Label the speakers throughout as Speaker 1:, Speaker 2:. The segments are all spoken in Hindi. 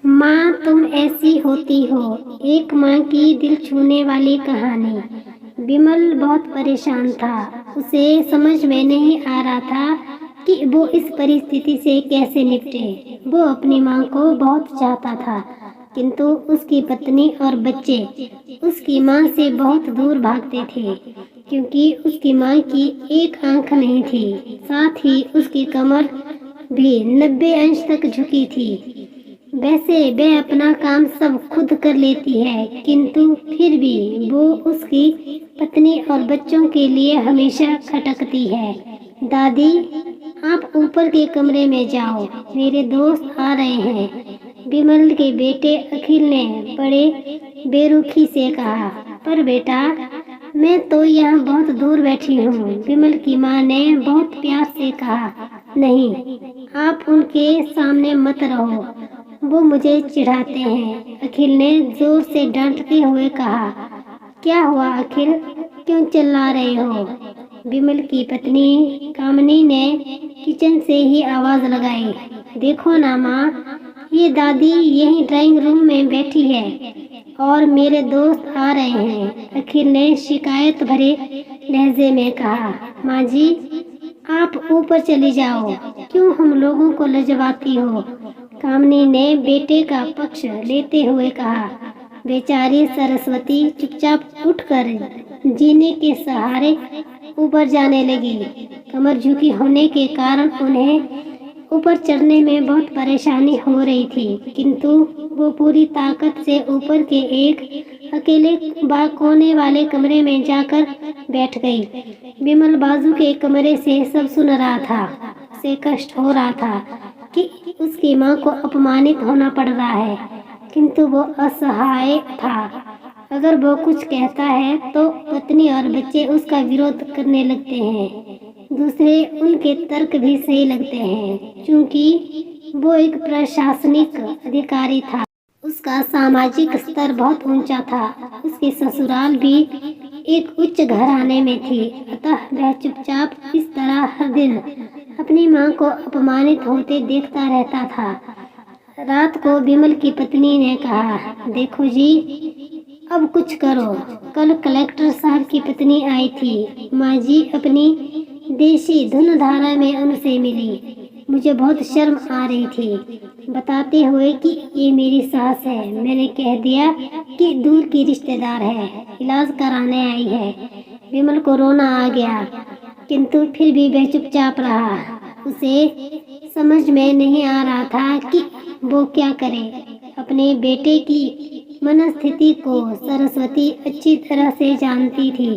Speaker 1: माँ तुम ऐसी होती हो, एक माँ की दिल छूने वाली कहानी। विमल बहुत परेशान था। उसे समझ में नहीं आ रहा था कि वो इस परिस्थिति से कैसे निपटे। वो अपनी माँ को बहुत चाहता था, किंतु उसकी पत्नी और बच्चे उसकी माँ से बहुत दूर भागते थे, क्योंकि उसकी माँ की एक आंख नहीं थी। साथ ही उसकी कमर भी 90 अंश तक झुकी थी। वैसे वह अपना काम सब खुद कर लेती है, किंतु फिर भी वो उसकी पत्नी और बच्चों के लिए हमेशा खटकती है। दादी, आप ऊपर के कमरे में जाओ, मेरे दोस्त आ रहे हैं। विमल के बेटे अखिल ने बड़े बेरुखी से कहा। पर बेटा, मैं तो यहाँ बहुत दूर बैठी हूँ। विमल की माँ ने बहुत प्यार से कहा। नहीं, आप उनके सामने मत रहो, वो मुझे चिढ़ाते हैं। अखिल ने जोर से डांटते हुए कहा। क्या हुआ अखिल, क्यों चिल्ला रहे हो? विमल की पत्नी कामनी ने किचन से ही आवाज लगाई। देखो ना माँ, ये दादी यही ड्राइंग रूम में बैठी है और मेरे दोस्त आ रहे हैं। अखिल ने शिकायत भरे लहजे में कहा। माँ जी, आप ऊपर चली जाओ, क्यों हम लोगों को लजवाती हो? कामनी ने बेटे का पक्ष लेते हुए कहा। बेचारी सरस्वती चुपचाप उठकर जीने के सहारे ऊपर जाने लगी। कमर झुकी होने के कारण उन्हें ऊपर चढ़ने में बहुत परेशानी हो रही थी, किंतु वो पूरी ताकत से ऊपर के एक अकेले कोने वाले कमरे में जाकर बैठ गई। विमल बाजू के कमरे से सब सुन रहा था। उसे कष्ट हो रहा था कि उसकी माँ को अपमानित होना पड़ रहा है, किंतु वो असहाय था। अगर वो कुछ कहता है तो पत्नी और बच्चे उसका विरोध करने लगते हैं। दूसरे उनके तर्क भी सही लगते हैं, क्योंकि वो एक प्रशासनिक अधिकारी था। उसका सामाजिक स्तर बहुत ऊंचा था। उसकी ससुराल भी एक उच्च घराने में थी, अतः वह चुपचाप इस तरह हर दिन अपनी माँ को अपमानित होते देखता रहता था। रात को विमल की पत्नी ने कहा। देखो जी, अब कुछ करो। कल कलेक्टर साहब की पत्नी आई थी। माँ जी अपनी देशी धुन धारा में उनसे मिली। मुझे बहुत शर्म आ रही थी, बताते हुए कि ये मेरी सास है। मैंने कह दिया कि दूर की रिश्तेदार है, इलाज कराने आई है। विमल को रोना आ गया, किंतु फिर भी वह चुपचाप रहा। उसे समझ में नहीं आ रहा था कि वो क्या करे। अपने बेटे की मनस्थिति को सरस्वती अच्छी तरह से जानती थी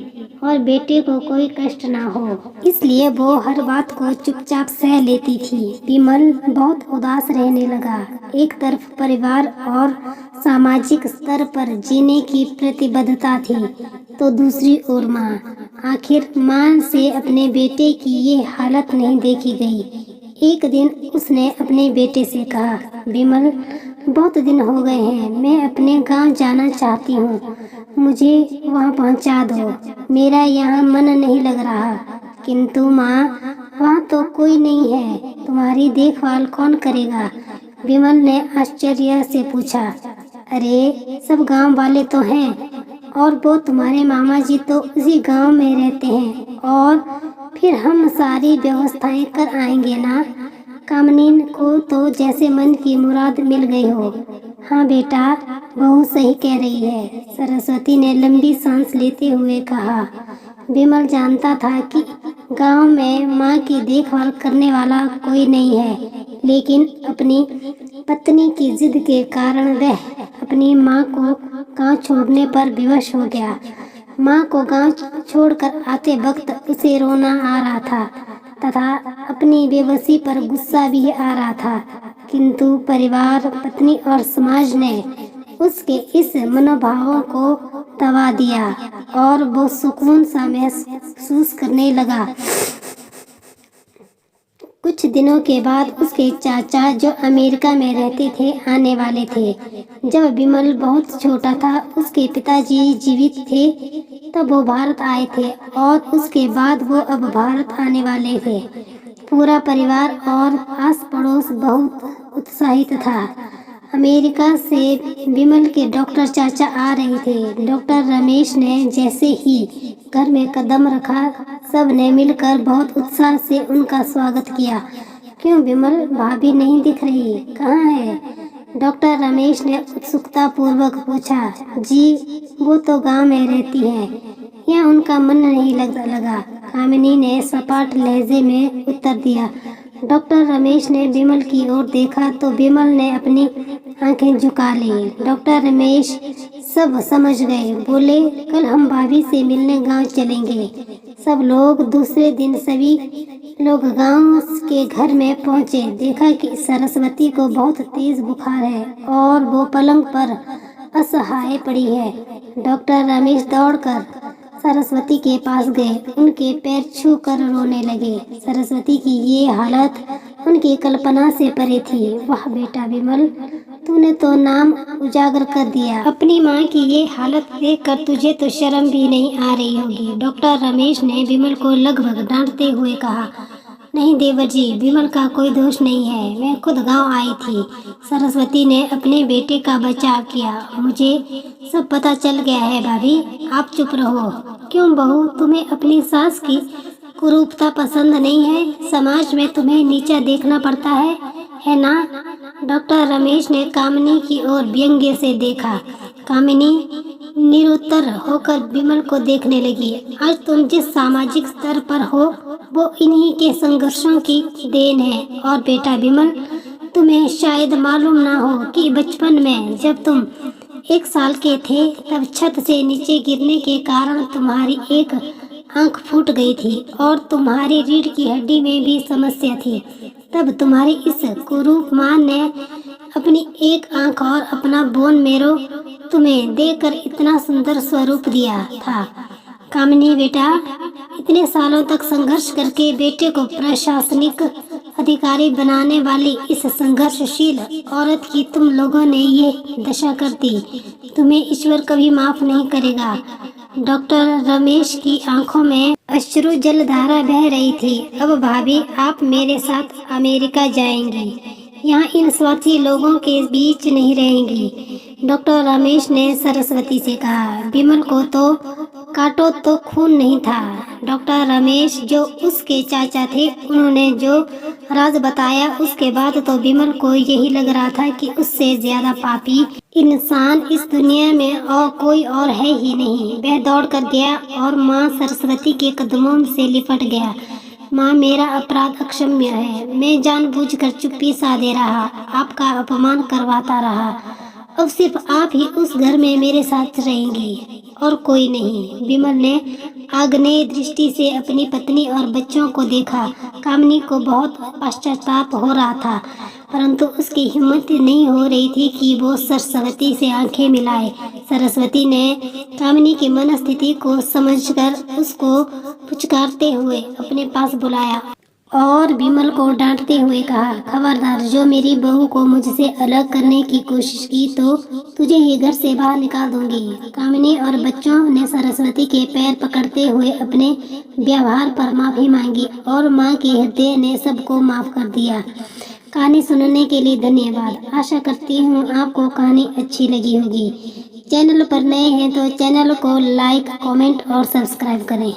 Speaker 1: और बेटे को कोई कष्ट ना हो, इसलिए वो हर बात को चुपचाप सह लेती थी। विमल बहुत उदास रहने लगा। एक तरफ परिवार और सामाजिक स्तर पर जीने की प्रतिबद्धता थी, तो दूसरी ओर माँ। आखिर माँ से अपने बेटे की ये हालत नहीं देखी गई। एक दिन उसने अपने बेटे से कहा। विमल, बहुत दिन हो गए हैं, मैं अपने गांव जाना चाहती हूँ, मुझे वहाँ पहुँचा दो। मेरा यहाँ मन नहीं लग रहा। किंतु माँ, वहाँ तो कोई नहीं है, तुम्हारी देखभाल कौन करेगा? विमल ने आश्चर्य से पूछा। अरे, सब गांव वाले तो हैं, और वो तुम्हारे मामा जी तो उसी गांव में रहते हैं, और फिर हम सारी व्यवस्थाएं कर आएंगे ना। कामनीन को तो जैसे मन की मुराद मिल गई हो। हाँ बेटा, बहू सही कह रही है, सरस्वती ने लंबी सांस लेते हुए कहा। विमल जानता था कि गांव में माँ की देखभाल करने वाला कोई नहीं है, लेकिन अपनी पत्नी की जिद के कारण वह अपनी माँ को गांव छोड़ने पर विवश हो गया। माँ को गांव छोड़कर आते वक्त उसे रोना आ रहा था तथा अपनी बेबसी पर गुस्सा भी आ रहा था, किंतु परिवार, पत्नी और समाज ने उसके इस मनोभावों को दबा दिया और वो सुकून सा महसूस करने लगा। कुछ दिनों के बाद उसके चाचा, जो अमेरिका में रहते थे, आने वाले थे। जब विमल बहुत छोटा था, उसके पिताजी जीवित थे, तब वो भारत आए थे और उसके बाद वो अब भारत आने वाले थे। पूरा परिवार और आस पड़ोस बहुत उत्साहित था। अमेरिका से विमल के डॉक्टर चाचा आ रहे थे। डॉक्टर रमेश ने जैसे ही घर में कदम रखा, सब ने मिलकर बहुत उत्साह से उनका स्वागत किया। क्यों विमल, भाभी नहीं दिख रही, कहाँ है? डॉक्टर रमेश ने उत्सुकता पूर्वक पूछा। जी, वो तो गांव में रहती हैं, या उनका मन नहीं लगा। कामिनी ने सपाट लहजे में उत्तर दिया। डॉक्टर रमेश ने विमल की ओर देखा तो विमल ने अपनी आंखें झुका ली। डॉक्टर रमेश सब समझ गए। बोले, कल हम भाभी से मिलने गांव चलेंगे। सब लोग दूसरे दिन सभी लोग गांव के घर में पहुंचे। देखा कि सरस्वती को बहुत तेज बुखार है और वो पलंग पर असहाय पड़ी है। डॉक्टर रमेश दौड़कर सरस्वती के पास गए, उनके पैर छू कर रोने लगे। सरस्वती की ये हालत उनकी कल्पना से परे थी। वाह बेटा विमल, तूने तो नाम उजागर कर दिया। अपनी माँ की ये हालत देखकर तुझे तो शर्म भी नहीं आ रही होगी। डॉक्टर रमेश ने विमल को लगभग डांटते हुए कहा। नहीं देवर जी, विमल का कोई दोष नहीं है, मैं खुद गांव आई थी। सरस्वती ने अपने बेटे का बचाव किया। मुझे सब पता चल गया है भाभी, आप चुप रहो। क्यों बहू, तुम्हें अपनी सास की कुरूपता पसंद नहीं है? समाज में तुम्हें नीचा देखना पड़ता है ना? डॉक्टर रमेश ने कामिनी की ओर व्यंग्य से देखा। कामिनी निरुत्तर होकर विमल को देखने लगी। आज तुम जिस सामाजिक स्तर पर हो वो इन्हीं के संघर्षों की देन है। और बेटा विमल, तुम्हें शायद मालूम ना हो कि बचपन में जब तुम 1 साल के थे तब छत से नीचे गिरने के कारण तुम्हारी एक आंख फूट गई थी और तुम्हारी रीढ़ की हड्डी में भी समस्या थी। तब तुम्हारी इस कुरूप माँ ने अपनी एक आंख और अपना बोन मेरो तुम्हें देकर इतना सुंदर स्वरूप दिया था। कामिनी बेटा, इतने सालों तक संघर्ष करके बेटे को प्रशासनिक अधिकारी बनाने वाली इस संघर्षशील औरत की तुम लोगों ने ये दशा कर दी, तुम्हें ईश्वर कभी माफ नहीं करेगा। डॉक्टर रमेश की आंखों में अश्रु जलधारा बह रही थी। अब भाभी, आप मेरे साथ अमेरिका जाएंगी, यहाँ इन स्वार्थी लोगों के बीच नहीं रहेंगी। डॉक्टर रमेश ने सरस्वती से कहा। विमल को तो काटो तो खून नहीं था। डॉक्टर रमेश जो उसके चाचा थे, उन्होंने जो राज बताया उसके बाद तो विमल को यही लग रहा था कि उससे ज्यादा पापी इंसान इस दुनिया में और कोई और है ही नहीं। वह दौड़ कर गया और माँ सरस्वती के कदमों से लिपट गया। माँ, मेरा अपराध अक्षम्य है, मैं जानबूझकर चुप्पी साधे रहा, आपका अपमान करवाता रहा। अब सिर्फ आप ही उस घर में मेरे साथ रहेंगी और कोई नहीं। विमल ने आग्नेय दृष्टि से अपनी पत्नी और बच्चों को देखा। कामिनी को बहुत पश्चाताप हो रहा था, परंतु उसकी हिम्मत नहीं हो रही थी कि वो सरस्वती से आंखें मिलाए। सरस्वती ने कामिनी की मनस्थिति को समझकर उसको पुचकारते हुए अपने पास बुलाया और विमल को डांटते हुए कहा, खबरदार, जो मेरी बहू को मुझसे अलग करने की कोशिश की तो तुझे ही घर से बाहर निकाल दूंगी। कामिनी और बच्चों ने सरस्वती के पैर पकड़ते हुए अपने व्यवहार पर माफी मांगी और माँ के हृदय ने सबको माफ कर दिया। कहानी सुनने के लिए धन्यवाद। आशा करती हूँ आपको कहानी अच्छी लगी होगी। चैनल पर नए हैं तो चैनल को लाइक, कमेंट और सब्सक्राइब करें।